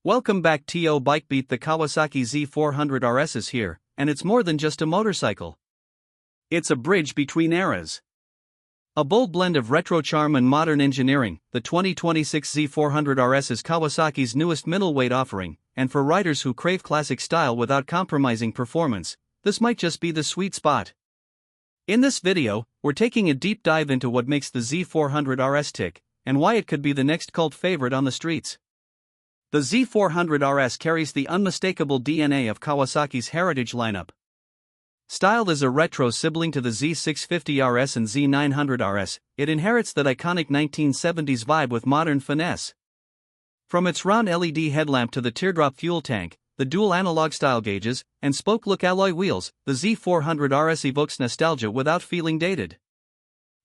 Welcome back to Bike Beat. The Kawasaki Z400RS is here, and it's more than just a motorcycle. It's a bridge between eras. A bold blend of retro charm and modern engineering, the 2026 Z400RS is Kawasaki's newest middleweight offering, and for riders who crave classic style without compromising performance, this might just be the sweet spot. In this video, we're taking a deep dive into what makes the Z400RS tick, and why it could be the next cult favorite on the streets. The Z400RS carries the unmistakable DNA of Kawasaki's heritage lineup. Styled as a retro sibling to the Z650RS and Z900RS, it inherits that iconic 1970s vibe with modern finesse. From its round LED headlamp to the teardrop fuel tank, the dual analog style gauges, and spoke-look alloy wheels, the Z400RS evokes nostalgia without feeling dated.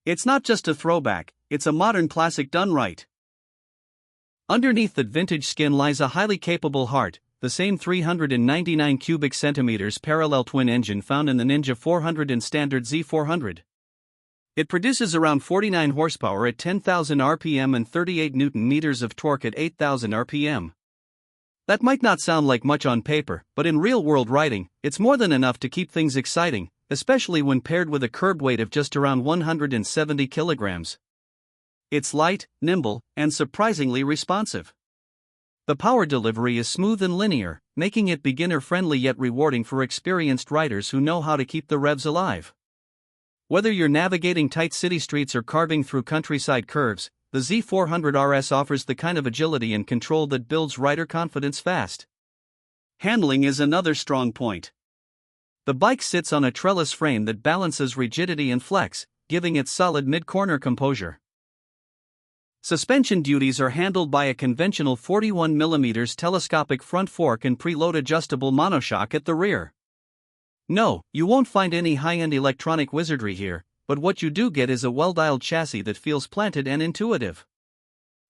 It's not just a throwback, it's a modern classic done right. Underneath that vintage skin lies a highly capable heart, the same 399 cubic centimeters parallel twin engine found in the Ninja 400 and standard Z400. It produces around 49 horsepower at 10,000 RPM and 38 Nm of torque at 8,000 RPM. That might not sound like much on paper, but in real-world riding, it's more than enough to keep things exciting, especially when paired with a curb weight of just around 170 kilograms. It's light, nimble, and surprisingly responsive. The power delivery is smooth and linear, making it beginner-friendly yet rewarding for experienced riders who know how to keep the revs alive. Whether you're navigating tight city streets or carving through countryside curves, the Z400RS offers the kind of agility and control that builds rider confidence fast. Handling is another strong point. The bike sits on a trellis frame that balances rigidity and flex, giving it solid mid-corner composure. Suspension duties are handled by a conventional 41mm telescopic front fork and preload adjustable monoshock at the rear. No, you won't find any high-end electronic wizardry here, but what you do get is a well-dialed chassis that feels planted and intuitive.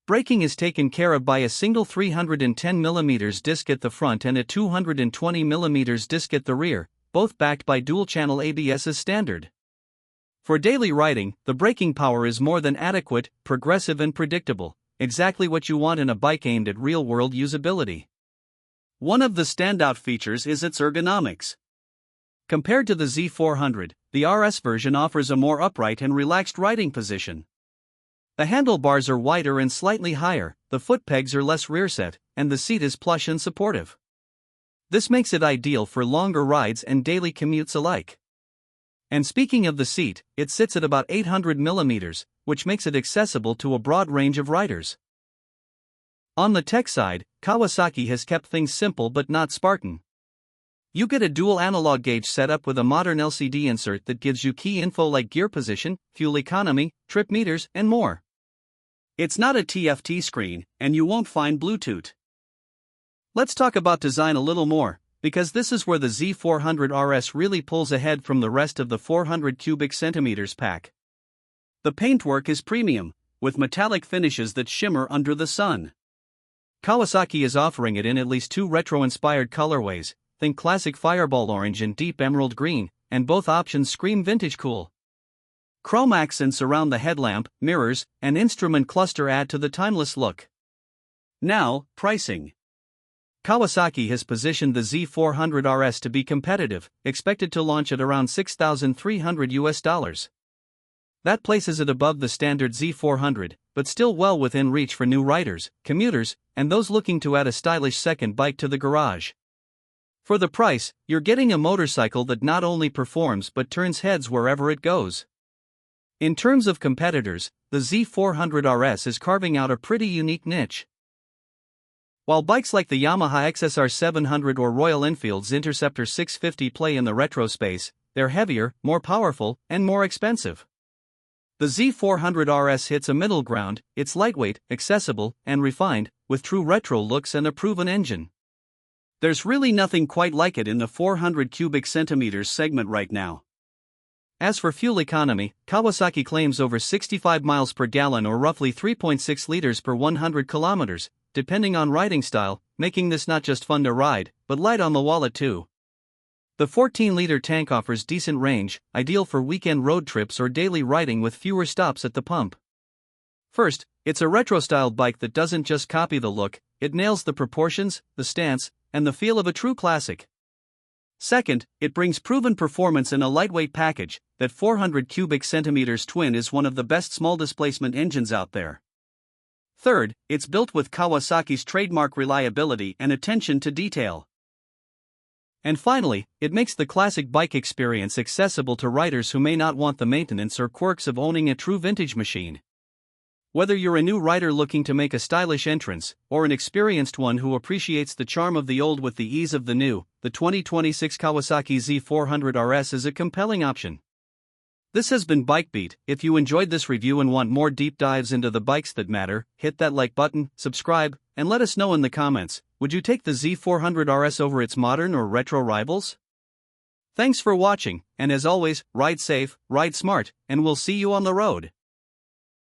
Braking is taken care of by a single 310mm disc at the front and a 220mm disc at the rear, both backed by dual-channel ABS as standard. For daily riding, the braking power is more than adequate, progressive and predictable, exactly what you want in a bike aimed at real-world usability. One of the standout features is its ergonomics. Compared to the Z400, the RS version offers a more upright and relaxed riding position. The handlebars are wider and slightly higher, the foot pegs are less rear-set, and the seat is plush and supportive. This makes it ideal for longer rides and daily commutes alike. And speaking of the seat, it sits at about 800mm, which makes it accessible to a broad range of riders. On the tech side, Kawasaki has kept things simple but not Spartan. You get a dual analog gauge setup with a modern LCD insert that gives you key info like gear position, fuel economy, trip meters, and more. It's not a TFT screen, and you won't find Bluetooth. Let's talk about design a little more, because this is where the Z400RS really pulls ahead from the rest of the 400 cubic centimeters pack. The paintwork is premium, with metallic finishes that shimmer under the sun. Kawasaki is offering it in at least two retro-inspired colorways, think classic fireball orange and deep emerald green, and both options scream vintage cool. Chrome accents around the headlamp, mirrors, and instrument cluster add to the timeless look. Now, pricing. Kawasaki has positioned the Z400RS to be competitive, expected to launch at around $6,300. That places it above the standard Z400, but still well within reach for new riders, commuters, and those looking to add a stylish second bike to the garage. For the price, you're getting a motorcycle that not only performs but turns heads wherever it goes. In terms of competitors, the Z400RS is carving out a pretty unique niche. While bikes like the Yamaha XSR 700 or Royal Enfield's Interceptor 650 play in the retro space, they're heavier, more powerful, and more expensive. The Z400RS hits a middle ground, it's lightweight, accessible, and refined, with true retro looks and a proven engine. There's really nothing quite like it in the 400 cubic centimeters segment right now. As for fuel economy, Kawasaki claims over 65 miles per gallon or roughly 3.6 liters per 100 kilometers, depending on riding style, making this not just fun to ride, but light on the wallet too. The 14-liter tank offers decent range, ideal for weekend road trips or daily riding with fewer stops at the pump. First, it's a retro-styled bike that doesn't just copy the look, it nails the proportions, the stance, and the feel of a true classic. Second, it brings proven performance in a lightweight package. That 400 cubic centimeters twin is one of the best small displacement engines out there. Third, it's built with Kawasaki's trademark reliability and attention to detail. And finally, it makes the classic bike experience accessible to riders who may not want the maintenance or quirks of owning a true vintage machine. Whether you're a new rider looking to make a stylish entrance, or an experienced one who appreciates the charm of the old with the ease of the new, the 2026 Kawasaki Z400RS is a compelling option. This has been BikeBeat. If you enjoyed this review and want more deep dives into the bikes that matter, hit that like button, subscribe, and let us know in the comments, would you take the Z400RS over its modern or retro rivals? Thanks for watching, and as always, ride safe, ride smart, and we'll see you on the road.